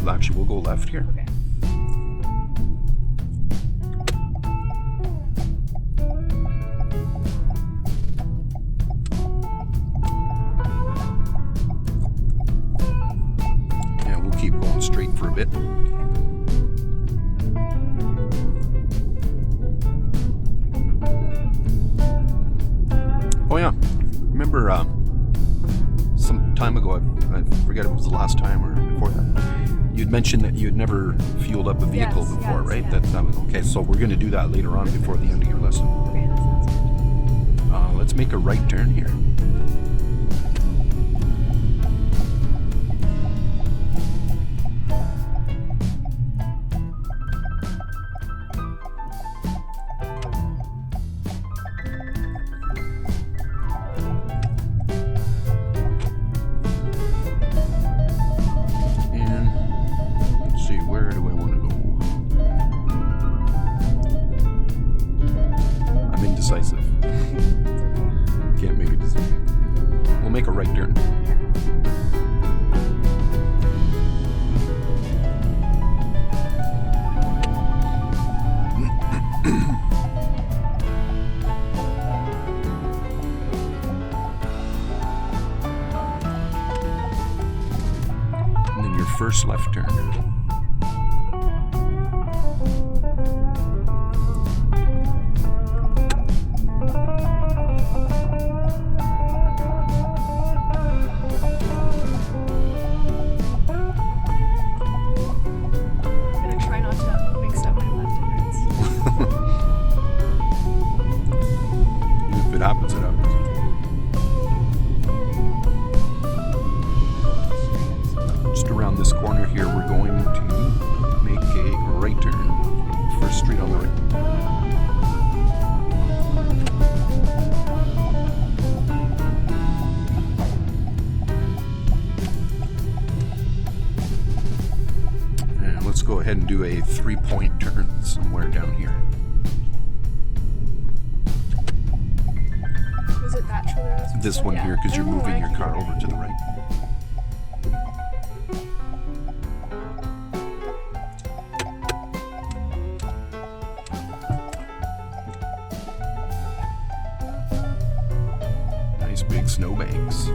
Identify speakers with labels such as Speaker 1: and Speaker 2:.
Speaker 1: Actually, we'll go left here.
Speaker 2: Okay.
Speaker 1: Yeah, we'll keep going straight for a bit. Oh yeah, remember some time ago, I forget if it was the last time or before that, you'd mentioned that you'd never fueled up a vehicle
Speaker 2: Yes,
Speaker 1: before,
Speaker 2: yes,
Speaker 1: right?
Speaker 2: yeah.
Speaker 1: That was okay. So we're going to do that later on before the end of your lesson.
Speaker 2: Okay, that sounds good.
Speaker 1: Let's make a right turn here. Decisive. Can't make a decision. We'll make a right turn. And then your first left turn. If it happens, it happens. Just around this corner here, we're going to make a right turn. First street on the right. And let's go ahead and do a 3-point turn somewhere down here.
Speaker 2: Was it that trailer?
Speaker 1: This one here, because you're moving your car over to the right. Nice big snowbanks.